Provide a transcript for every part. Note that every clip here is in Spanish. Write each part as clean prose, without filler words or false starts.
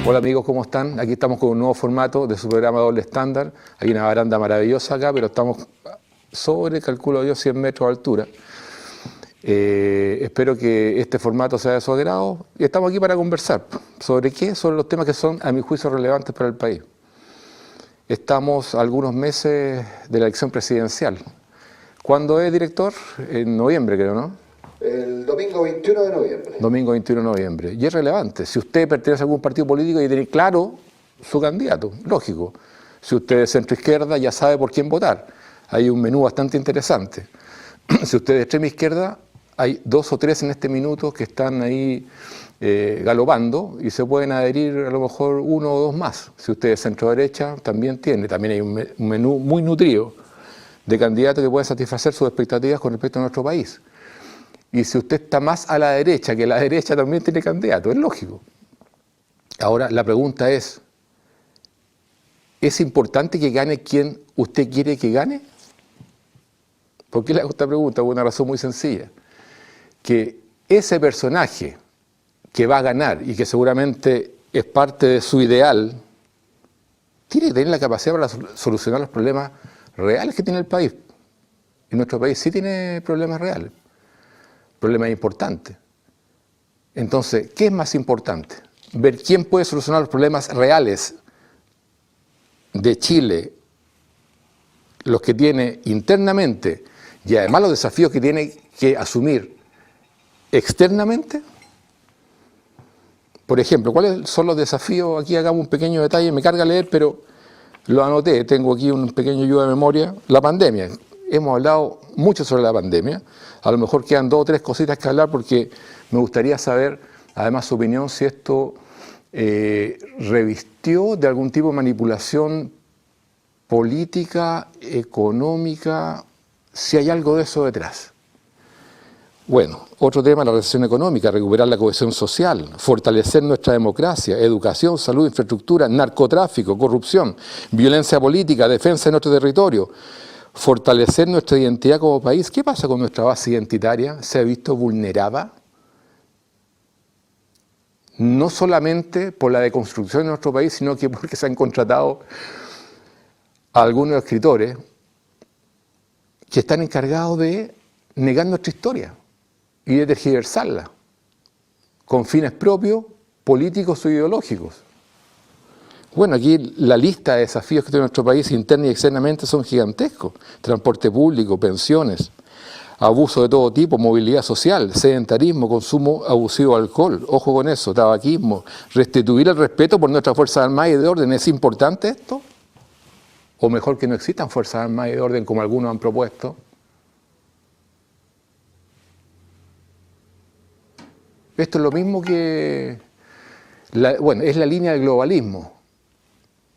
Hola amigos, ¿cómo están? Aquí estamos con un nuevo formato de su programa Doble Estándar. Hay una baranda maravillosa acá, pero estamos sobre, calculo yo, 100 metros de altura. Espero que este formato sea de su agrado y estamos aquí para conversar. ¿Sobre qué? Sobre los temas que son, a mi juicio, relevantes para el país. Estamos a algunos meses de la elección presidencial. ¿Cuándo es, director? En noviembre, creo, ¿no? El domingo 21 de noviembre. Domingo 21 de noviembre. Y es relevante. Si usted pertenece a algún partido político y tiene claro su candidato, lógico. Si usted es centro-izquierda, ya sabe por quién votar. Hay un menú bastante interesante. Si usted es de extrema izquierda, hay 2 o 3 en este minuto que están ahí galopando y se pueden adherir a lo mejor 1 o 2 más. Si usted es centro-derecha, también hay un menú muy nutrido de candidatos que pueden satisfacer sus expectativas con respecto a nuestro país. Y si usted está más a la derecha, que la derecha también tiene candidato, es lógico. Ahora, la pregunta ¿es importante que gane quien usted quiere que gane? ¿Por qué le hago esta pregunta? Por una razón muy sencilla. Que ese personaje que va a ganar y que seguramente es parte de su ideal, tiene que tener la capacidad para solucionar los problemas reales que tiene el país. Y nuestro país sí tiene problemas reales. Problema importante. Entonces, ¿qué es más importante? Ver quién puede solucionar los problemas reales de Chile, los que tiene internamente, y además los desafíos que tiene que asumir externamente. Por ejemplo, ¿cuáles son los desafíos? Aquí hagamos un pequeño detalle, me carga leer, pero lo anoté, tengo aquí un pequeño ayuda de memoria. La pandemia. Hemos hablado mucho sobre la pandemia. A lo mejor quedan 2 o 3 cositas que hablar porque me gustaría saber, además, su opinión, si esto revistió de algún tipo de manipulación política, económica, si hay algo de eso detrás. Bueno, otro tema, la recesión económica, recuperar la cohesión social, fortalecer nuestra democracia, educación, salud, infraestructura, narcotráfico, corrupción, violencia política, defensa de nuestro territorio. Fortalecer nuestra identidad como país. ¿Qué pasa con nuestra base identitaria? ¿Se ha visto vulnerada? No solamente por la deconstrucción de nuestro país, sino que porque se han contratado a algunos escritores que están encargados de negar nuestra historia y de tergiversarla con fines propios, políticos o ideológicos. Bueno, aquí la lista de desafíos que tiene nuestro país interna y externamente son gigantescos. Transporte público, pensiones, abuso de todo tipo, movilidad social, sedentarismo, consumo abusivo de alcohol, ojo con eso, tabaquismo, restituir el respeto por nuestras Fuerzas Armadas y de Orden. ¿Es importante esto? O mejor que no existan Fuerzas Armadas y de Orden como algunos han propuesto. Esto es lo mismo que, es la línea del globalismo.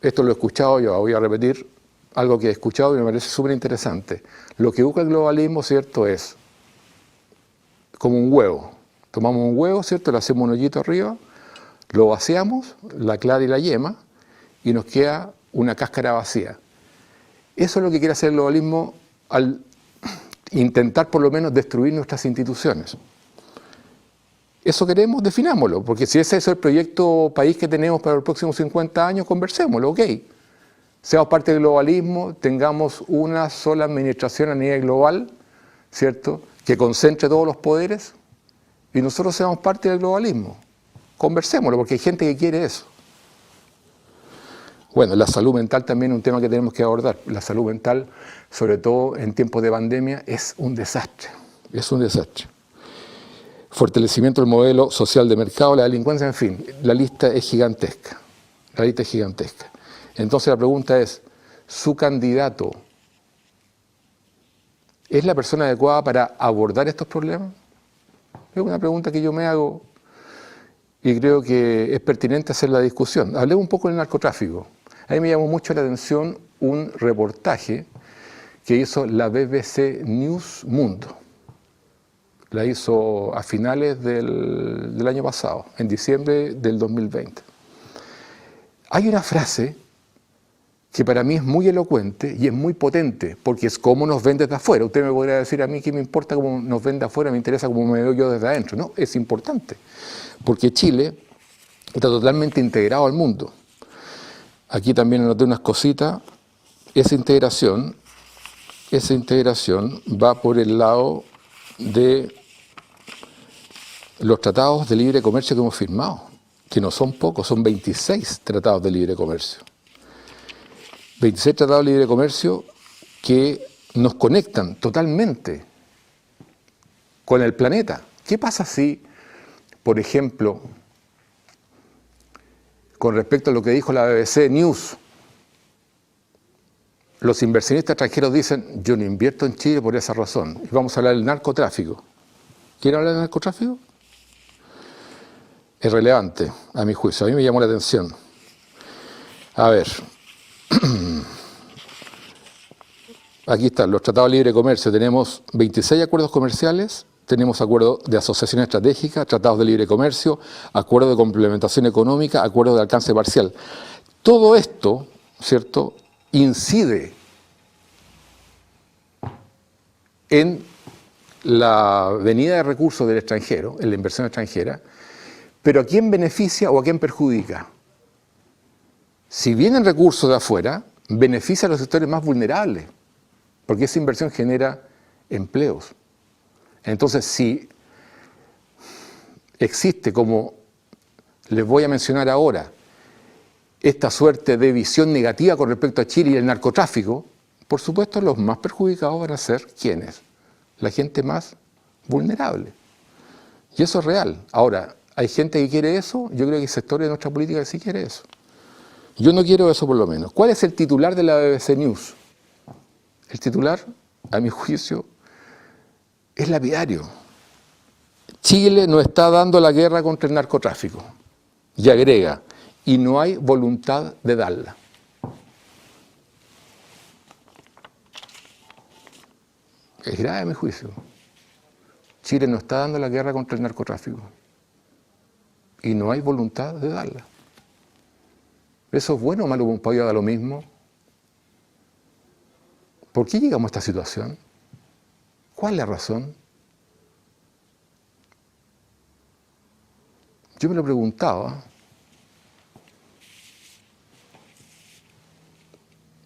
Esto lo he escuchado yo, voy a repetir algo que he escuchado y me parece súper interesante. Lo que busca el globalismo, ¿cierto?, es como un huevo. Tomamos un huevo, ¿cierto?, le hacemos un hoyito arriba, lo vaciamos, la clara y la yema, y nos queda una cáscara vacía. Eso es lo que quiere hacer el globalismo al intentar por lo menos destruir nuestras instituciones. Eso queremos, definámoslo, porque si ese es el proyecto país que tenemos para los próximos 50 años, conversémoslo, ok. Seamos parte del globalismo, tengamos una sola administración a nivel global, ¿cierto?, que concentre todos los poderes, y nosotros seamos parte del globalismo. Conversémoslo, porque hay gente que quiere eso. Bueno, la salud mental también es un tema que tenemos que abordar. La salud mental, sobre todo en tiempos de pandemia, es un desastre. Es un desastre. Fortalecimiento del modelo social de mercado, la delincuencia, en fin, la lista es gigantesca. La lista es gigantesca. Entonces la pregunta es, ¿su candidato es la persona adecuada para abordar estos problemas? Es una pregunta que yo me hago y creo que es pertinente hacer la discusión. Hablemos un poco del narcotráfico. A mí me llamó mucho la atención un reportaje que hizo la BBC News Mundo. La hizo a finales del año pasado, en diciembre del 2020. Hay una frase que para mí es muy elocuente y es muy potente, porque es cómo nos ven desde afuera. Usted me podría decir a mí que me importa cómo nos ven de afuera, me interesa cómo me veo yo desde adentro. No, es importante, porque Chile está totalmente integrado al mundo. Aquí también anoté unas cositas. Esa integración va por el lado de los tratados de libre comercio que hemos firmado, que no son pocos, son 26 tratados de libre comercio. 26 tratados de libre comercio que nos conectan totalmente con el planeta. ¿Qué pasa si, por ejemplo, con respecto a lo que dijo la BBC News, los inversionistas extranjeros dicen, yo no invierto en Chile por esa razón, y vamos a hablar del narcotráfico? ¿Quieren hablar del narcotráfico? Es relevante, a mi juicio, a mí me llamó la atención. A ver, aquí están los tratados de libre comercio, tenemos 26 acuerdos comerciales, tenemos acuerdos de asociación estratégica, tratados de libre comercio, acuerdos de complementación económica, acuerdos de alcance parcial. Todo esto, ¿cierto?, incide en la venida de recursos del extranjero, en la inversión extranjera, pero ¿a quién beneficia o a quién perjudica? Si vienen recursos de afuera, beneficia a los sectores más vulnerables, porque esa inversión genera empleos. Entonces, si existe, como les voy a mencionar ahora, esta suerte de visión negativa con respecto a Chile y el narcotráfico, por supuesto los más perjudicados van a ser ¿quiénes? La gente más vulnerable. Y eso es real. Ahora, ¿hay gente que quiere eso? Yo creo que hay sectores de nuestra política que sí quiere eso. Yo no quiero eso por lo menos. ¿Cuál es el titular de la BBC News? El titular, a mi juicio, es lapidario. Chile no está dando la guerra contra el narcotráfico. Y agrega, y no hay voluntad de darla. Es grave a mi juicio. Chile no está dando la guerra contra el narcotráfico. Y no hay voluntad de darla. ¿Eso es bueno o malo para un país? Da lo mismo. ¿Por qué llegamos a esta situación? ¿Cuál es la razón? Yo me lo preguntaba.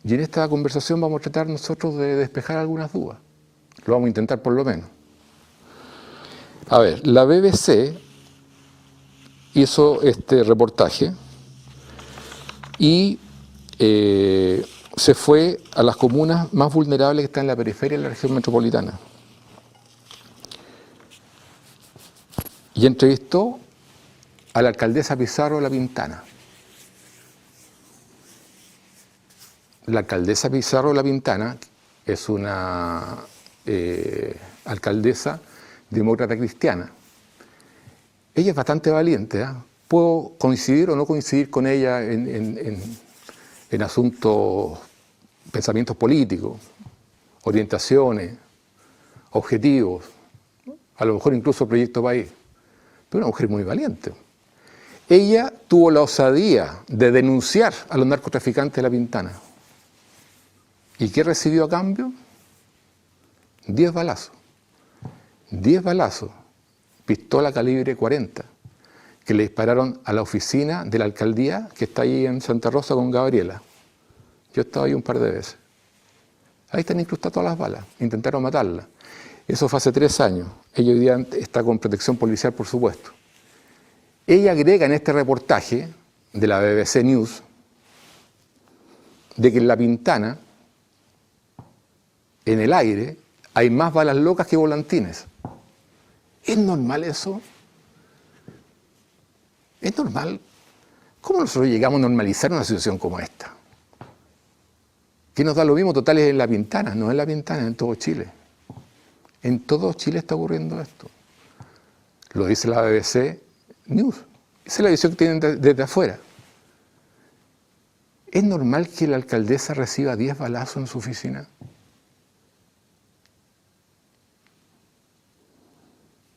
Y en esta conversación vamos a tratar nosotros de despejar algunas dudas. Lo vamos a intentar por lo menos. A ver, la BBC hizo este reportaje y se fue a las comunas más vulnerables que están en la periferia de la región metropolitana. Y entrevistó a la alcaldesa Pizarro de La Pintana. La alcaldesa Pizarro de La Pintana es una alcaldesa demócrata cristiana. Ella es bastante valiente, ¿eh? Puedo coincidir o no coincidir con ella en asuntos, pensamientos políticos, orientaciones, objetivos, a lo mejor incluso proyecto país. Pero una mujer muy valiente. Ella tuvo la osadía de denunciar a los narcotraficantes de La Pintana. ¿Y qué recibió a cambio? 10 balazos. 10 balazos, pistola calibre 40, que le dispararon a la oficina de la alcaldía que está ahí en Santa Rosa con Gabriela. Yo he estado ahí un par de veces. Ahí están incrustadas todas las balas. Intentaron matarla. Eso fue hace 3 años. Ella hoy día está con protección policial, por supuesto. Ella agrega en este reportaje de la BBC News de que en La Pintana, en el aire, hay más balas locas que volantines. ¿Es normal eso? ¿Es normal? ¿Cómo nosotros llegamos a normalizar una situación como esta? Que nos da lo mismo, total, es en La Pintana, no en La Pintana, en todo Chile. En todo Chile está ocurriendo esto. Lo dice la BBC News. Esa es la visión que tienen desde afuera. ¿Es normal que la alcaldesa reciba 10 balazos en su oficina?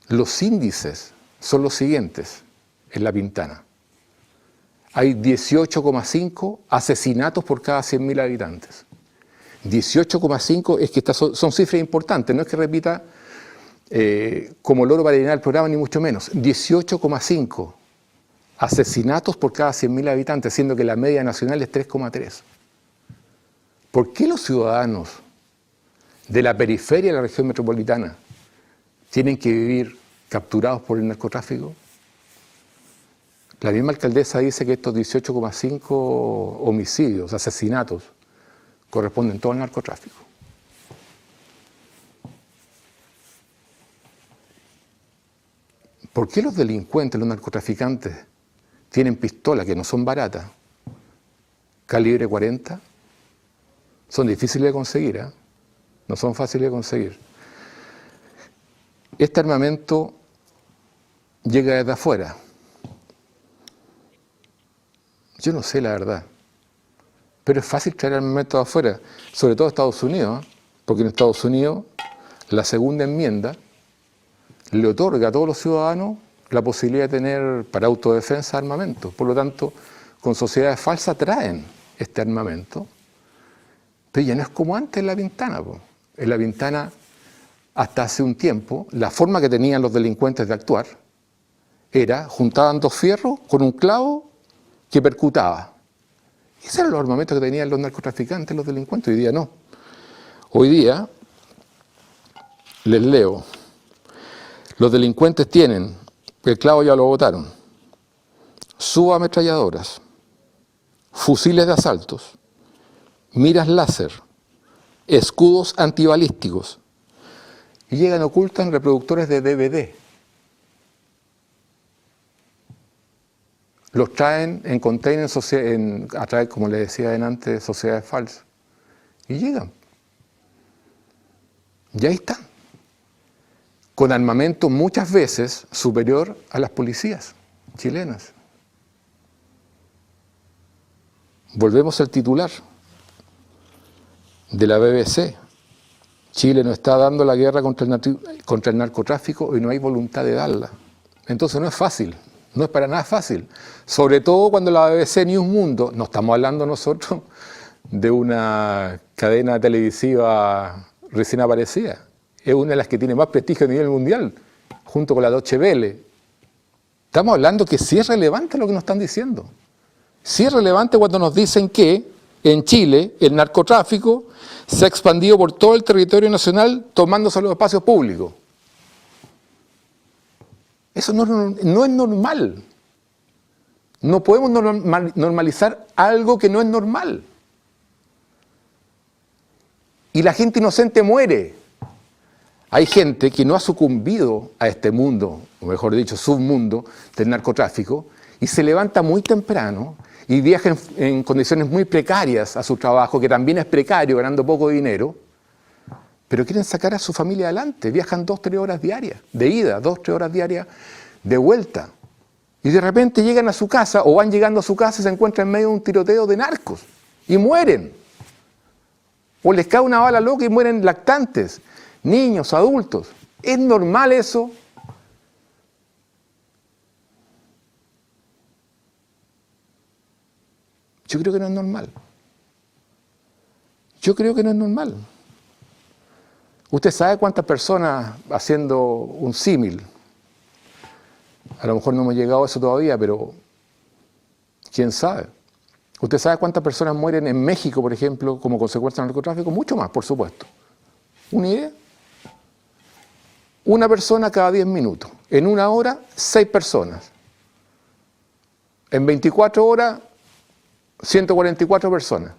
Los índices son los siguientes en La Pintana. Hay 18,5 asesinatos por cada 100.000 habitantes. 18,5 es que estas son cifras importantes, no es que repita como loro para llenar el programa, ni mucho menos. 18,5 asesinatos por cada 100.000 habitantes, siendo que la media nacional es 3,3. ¿Por qué los ciudadanos de la periferia de la región metropolitana tienen que vivir capturados por el narcotráfico? La misma alcaldesa dice que estos 18,5 homicidios, asesinatos, corresponden todos al narcotráfico. ¿Por qué los delincuentes, los narcotraficantes, tienen pistolas que no son baratas, calibre 40? Son difíciles de conseguir, ¿eh? No son fáciles de conseguir. Este armamento llega desde afuera. Yo no sé la verdad, pero es fácil traer armamento de afuera, sobre todo de Estados Unidos, ¿eh? Porque en Estados Unidos la segunda enmienda le otorga a todos los ciudadanos la posibilidad de tener para autodefensa armamento. Por lo tanto, con sociedades falsas traen este armamento, pero ya no es como antes en La Pintana. En La Pintana, hasta hace un tiempo, la forma que tenían los delincuentes de actuar era, juntaban dos fierros con un clavo que percutaba. Esos eran los armamentos que tenían los narcotraficantes, los delincuentes. Hoy día no. Hoy día, les leo, los delincuentes tienen, el clavo ya lo botaron, subametralladoras, fusiles de asaltos, miras láser, escudos antibalísticos, y llegan ocultos en reproductores de DVD. Los traen en containers a través, como les decía antes, de sociedades falsas. Y llegan. Y ahí están. Con armamento muchas veces superior a las policías chilenas. Volvemos al titular de la BBC. Chile no está dando la guerra contra el narcotráfico y no hay voluntad de darla. Entonces no es fácil, no es para nada fácil. Sobre todo cuando la BBC News Mundo, no estamos hablando nosotros de una cadena televisiva recién aparecida, es una de las que tiene más prestigio a nivel mundial, junto con la Deutsche Welle. Estamos hablando que sí es relevante lo que nos están diciendo. Sí es relevante cuando nos dicen que en Chile el narcotráfico se ha expandido por todo el territorio nacional tomándose los espacios públicos. Eso no es normal. No podemos normalizar algo que no es normal. Y la gente inocente muere. Hay gente que no ha sucumbido a este mundo, o mejor dicho, submundo del narcotráfico, y se levanta muy temprano y viaja en condiciones muy precarias a su trabajo, que también es precario, ganando poco dinero, pero quieren sacar a su familia adelante. Viajan 2-3 horas diarias, de ida, 2-3 horas diarias de vuelta. Y de repente llegan a su casa, o van llegando a su casa y se encuentran en medio de un tiroteo de narcos, y mueren. O les cae una bala loca y mueren lactantes, niños, adultos. ¿Es normal eso? Yo creo que no es normal. Yo creo que no es normal. ¿Usted sabe cuántas personas, haciendo un símil, a lo mejor no hemos llegado a eso todavía, pero quién sabe? ¿Usted sabe cuántas personas mueren en México, por ejemplo, como consecuencia del narcotráfico? Mucho más, por supuesto. ¿Una idea? Una persona cada 10 minutos. En una hora, 6 personas. En 24 horas, 144 personas.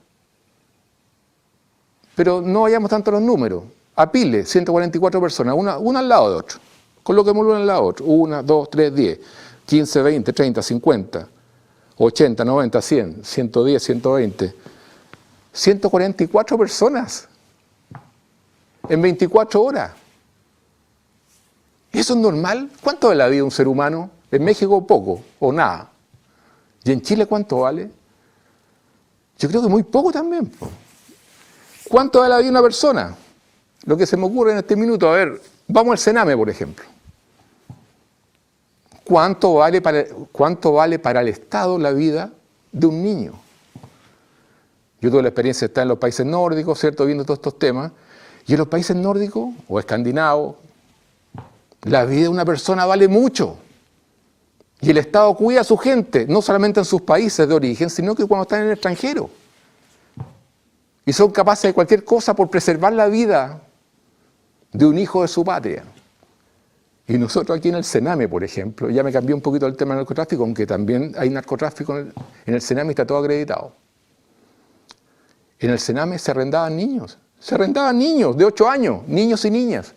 Pero no vayamos tanto a los números. A Pile, 144 personas, una al lado de otro. Coloquémoslo uno al lado de otro. 1, 2, 3, 10, 15, 20, 30, 50, 80, 90, 100, 110, 120. 144 personas en 24 horas. ¿Eso es normal? ¿Cuánto vale la vida de un ser humano? En México poco o nada. ¿Y en Chile cuánto vale? Yo creo que muy poco también. ¿Cuánto vale la vida de una persona? Lo que se me ocurre en este minuto, a ver, vamos al Sename, por ejemplo. ¿Cuánto vale para el Estado la vida de un niño? Yo tuve la experiencia de estar en los países nórdicos, ¿cierto?, viendo todos estos temas, y en los países nórdicos o escandinavos, la vida de una persona vale mucho. Y el Estado cuida a su gente, no solamente en sus países de origen, sino que cuando están en el extranjero. Y son capaces de cualquier cosa por preservar la vida de un hijo de su patria. Y nosotros aquí en el Sename, por ejemplo, ya me cambié un poquito el tema del narcotráfico, aunque también hay narcotráfico en el Sename y está todo acreditado. En el Sename se arrendaban niños de 8 años, niños y niñas,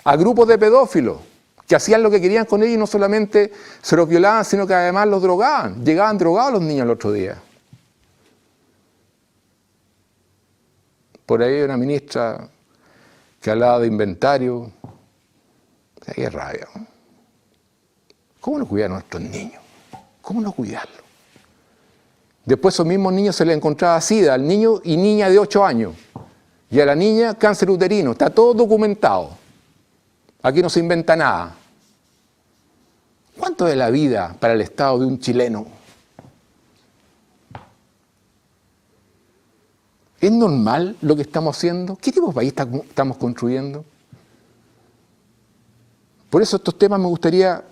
a grupos de pedófilos que hacían lo que querían con ellos y no solamente se los violaban, sino que además los drogaban. Llegaban drogados los niños el otro día. Por ahí hay una ministra que hablaba de inventario. ¡Qué rabia! ¿Cómo no cuidar a nuestros niños? ¿Cómo no cuidarlos? Después a esos mismos niños se les encontraba SIDA al niño y niña de 8 años. Y a la niña cáncer uterino. Está todo documentado. Aquí no se inventa nada. ¿Cuánto de la vida para el Estado de un chileno? ¿Es normal lo que estamos haciendo? ¿Qué tipo de país estamos construyendo? Por eso estos temas me gustaría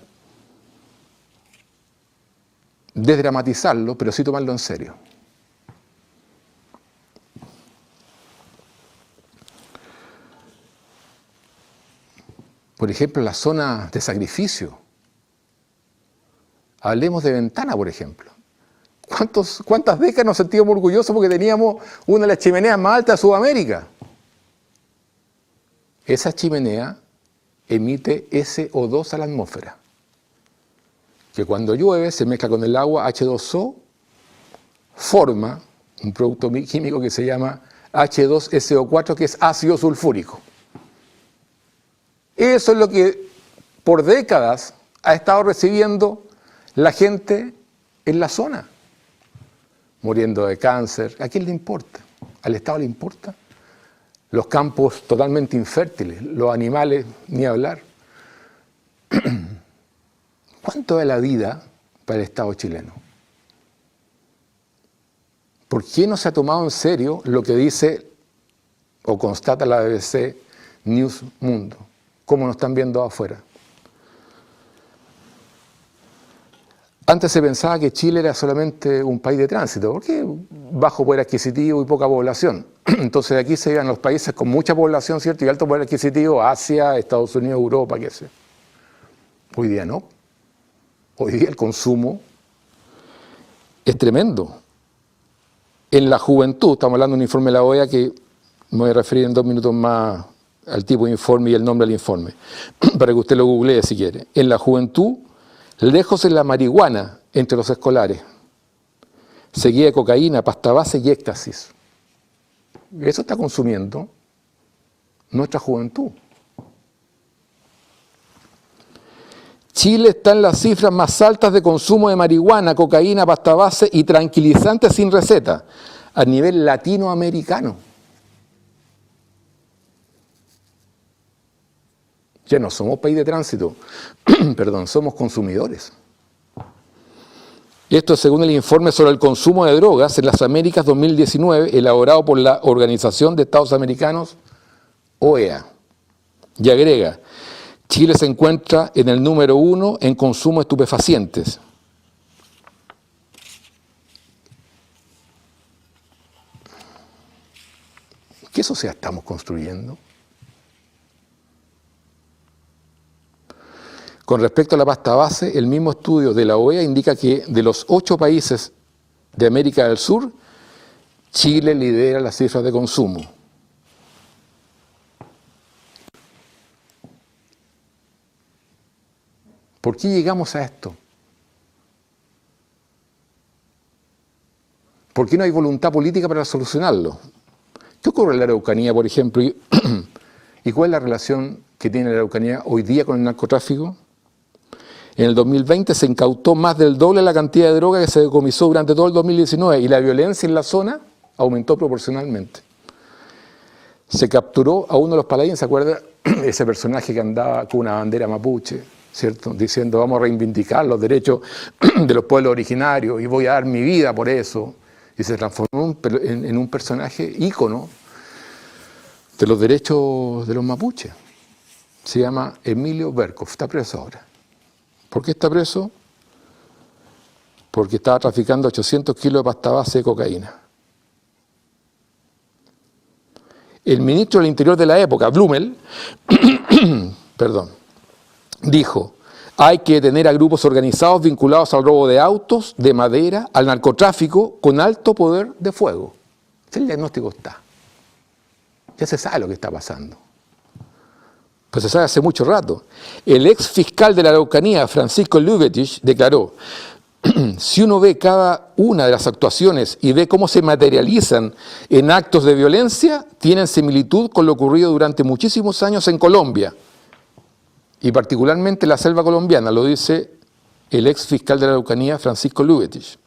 desdramatizarlo, pero sí tomarlo en serio. Por ejemplo, las zonas de sacrificio. Hablemos de Ventana, por ejemplo. ¿Cuántas décadas nos sentíamos orgullosos porque teníamos una de las chimeneas más altas de Sudamérica? Esa chimenea emite SO2 a la atmósfera, que cuando llueve se mezcla con el agua H2O, forma un producto químico que se llama H2SO4, que es ácido sulfúrico. Eso es lo que por décadas ha estado recibiendo la gente en la zona, muriendo de cáncer. ¿A quién le importa? ¿Al Estado le importa? Los campos totalmente infértiles, los animales, ni hablar. ¿Cuánto es la vida para el Estado chileno? ¿Por qué no se ha tomado en serio lo que dice o constata la BBC News Mundo? ¿Cómo nos están viendo afuera? Antes se pensaba que Chile era solamente un país de tránsito, porque bajo poder adquisitivo y poca población. Entonces de aquí se iban los países con mucha población, ¿cierto? Y alto poder adquisitivo, Asia, Estados Unidos, Europa, qué sé. Hoy día no. Hoy día el consumo es tremendo. En la juventud, estamos hablando de un informe de la OEA que me voy a referir en 2 minutos más al tipo de informe y el nombre del informe, para que usted lo googlee si quiere. En la juventud, lejos es la marihuana entre los escolares, seguida de cocaína, pasta base y éxtasis. Eso está consumiendo nuestra juventud. Chile está en las cifras más altas de consumo de marihuana, cocaína, pasta base y tranquilizantes sin receta a nivel latinoamericano. Ya no somos país de tránsito, perdón, somos consumidores. Esto es según el informe sobre el consumo de drogas en las Américas 2019, elaborado por la Organización de Estados Americanos, OEA. Y agrega, Chile se encuentra en el número 1 en consumo de estupefacientes. ¿Qué sociedad estamos construyendo? Con respecto a la pasta base, el mismo estudio de la OEA indica que de los 8 países de América del Sur, Chile lidera las cifras de consumo. ¿Por qué llegamos a esto? ¿Por qué no hay voluntad política para solucionarlo? ¿Qué ocurre en la Araucanía, por ejemplo? ¿Y cuál es la relación que tiene la Araucanía hoy día con el narcotráfico? En el 2020 se incautó más del doble la cantidad de droga que se decomisó durante todo el 2019 y la violencia en la zona aumentó proporcionalmente. Se capturó a uno de los paladines, ¿se acuerda? Ese personaje que andaba con una bandera mapuche, ¿cierto? Diciendo vamos a reivindicar los derechos de los pueblos originarios y voy a dar mi vida por eso. Y se transformó en un personaje ícono de los derechos de los mapuches. Se llama Emilio Berkov, está preso ahora. ¿Por qué está preso? porque estaba traficando 800 kilos de pasta base de cocaína. El ministro del Interior de la época, Blumel, perdón, dijo: hay que detener a grupos organizados vinculados al robo de autos, de madera, al narcotráfico, con alto poder de fuego. El diagnóstico está. Ya se sabe lo que está pasando. Pues se sabe hace mucho rato. El ex fiscal de la Araucanía, Francisco Lubetich, declaró: si uno ve cada una de las actuaciones y ve cómo se materializan en actos de violencia, tienen similitud con lo ocurrido durante muchísimos años en Colombia, y particularmente en la selva colombiana, lo dice el ex fiscal de la Araucanía, Francisco Lubetich.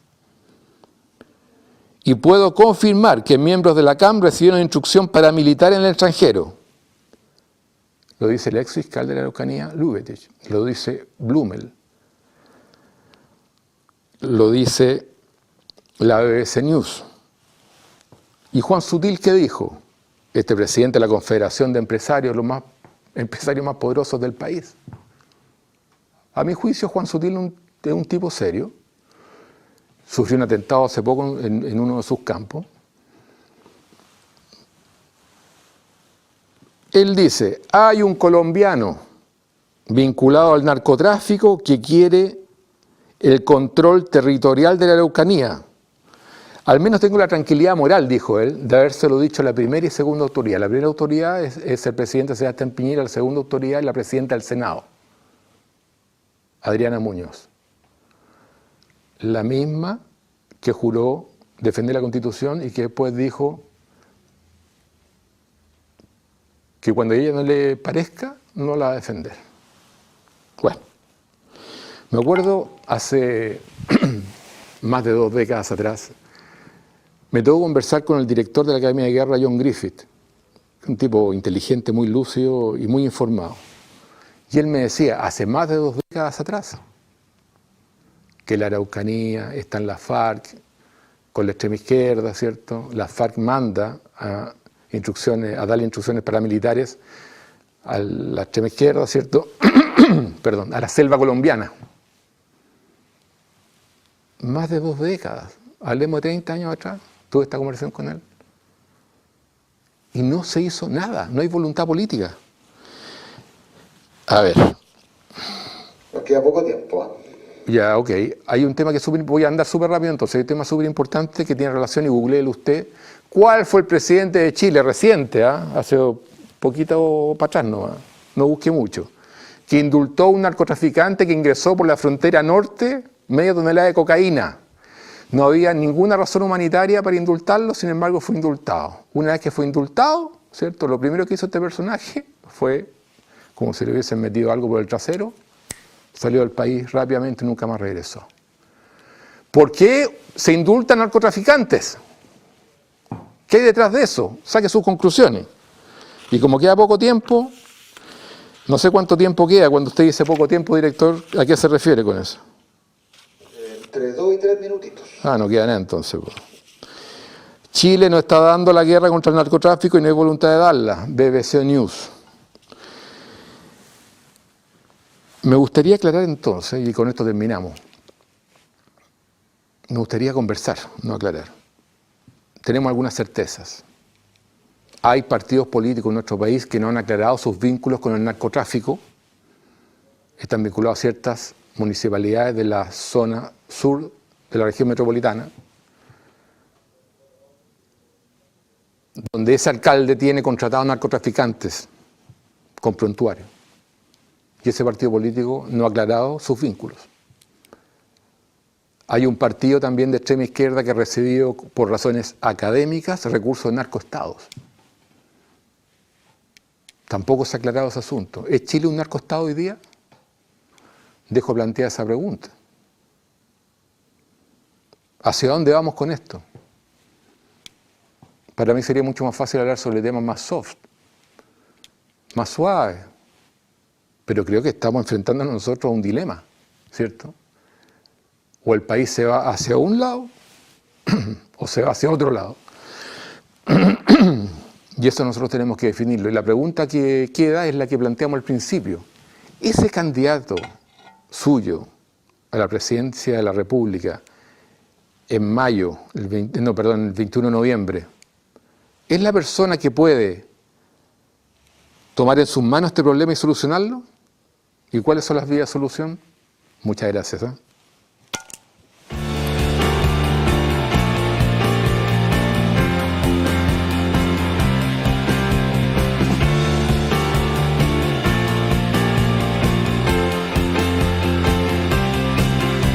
Y puedo confirmar que miembros de la CAM recibieron instrucción paramilitar en el extranjero. Lo dice el ex fiscal de la Araucanía, Lubetich. Lo dice Blumel. Lo dice la BBC News. ¿Y Juan Sutil qué dijo? Este presidente de la Confederación de Empresarios, los empresarios más poderosos del país. A mi juicio, Juan Sutil es un tipo serio. Sufrió un atentado hace poco en uno de sus campos. Él dice: hay un colombiano vinculado al narcotráfico que quiere el control territorial de la Araucanía. Al menos tengo la tranquilidad moral, dijo él, de habérselo dicho a la primera y segunda autoridad. La primera autoridad es el presidente Sebastián Piñera, la segunda autoridad es la presidenta del Senado, Adriana Muñoz. La misma que juró defender la Constitución y que después dijo que cuando a ella no le parezca, no la va a defender. Bueno, me acuerdo hace más de 2 décadas atrás, me tocó conversar con el director de la Academia de Guerra, John Griffith, un tipo inteligente, muy lúcido y muy informado. Y él me decía, hace más de 2 décadas atrás, que la Araucanía está en la FARC, con la extrema izquierda, ¿cierto? La FARC manda a darle instrucciones paramilitares a la extrema izquierda, ¿cierto? Perdón, a la selva colombiana. Más de 2 décadas, hablemos de 30 años atrás, tuve esta conversación con él. Y no se hizo nada, no hay voluntad política. A ver. Nos queda poco tiempo, ¿eh? Ya, ok. Hay un tema que voy a andar súper rápido entonces, hay un tema súper importante que tiene relación, y googleelo usted. ¿Cuál fue el presidente de Chile reciente, hace poquito para atrás, no busque mucho, que indultó a un narcotraficante que ingresó por la frontera norte media tonelada de cocaína? No había ninguna razón humanitaria para indultarlo, sin embargo fue indultado. Una vez que fue indultado, ¿cierto? Lo primero que hizo este personaje fue, como si le hubiesen metido algo por el trasero, salió del país rápidamente y nunca más regresó. ¿Por qué se indultan narcotraficantes? ¿Qué hay detrás de eso? Saque sus conclusiones. Y como queda poco tiempo, no sé cuánto tiempo queda. Cuando usted dice poco tiempo, director, ¿a qué se refiere con eso? Entre 2 y 3 minutitos. No queda nada entonces. Pues. Chile no está dando la guerra contra el narcotráfico y no hay voluntad de darla. BBC News. Me gustaría aclarar entonces, y con esto terminamos, me gustaría conversar, no aclarar. Tenemos algunas certezas. Hay partidos políticos en nuestro país que no han aclarado sus vínculos con el narcotráfico. Están vinculados a ciertas municipalidades de la zona sur de la región metropolitana, donde ese alcalde tiene contratados narcotraficantes con prontuario. Y ese partido político no ha aclarado sus vínculos. Hay un partido también de extrema izquierda que ha recibido por razones académicas recursos de narcoestados. Tampoco se ha aclarado ese asunto. ¿Es Chile un narcoestado hoy día? Dejo planteada esa pregunta. ¿Hacia dónde vamos con esto? Para mí sería mucho más fácil hablar sobre temas más soft, más suaves. Pero creo que estamos enfrentándonos nosotros a un dilema, ¿cierto? O el país se va hacia un lado o se va hacia otro lado. Y eso nosotros tenemos que definirlo. Y la pregunta que queda es la que planteamos al principio. ¿Ese candidato suyo a la presidencia de la República en mayo, el 21 de noviembre, ¿es la persona que puede tomar en sus manos este problema y solucionarlo? ¿Y cuáles son las vías de solución? Muchas gracias.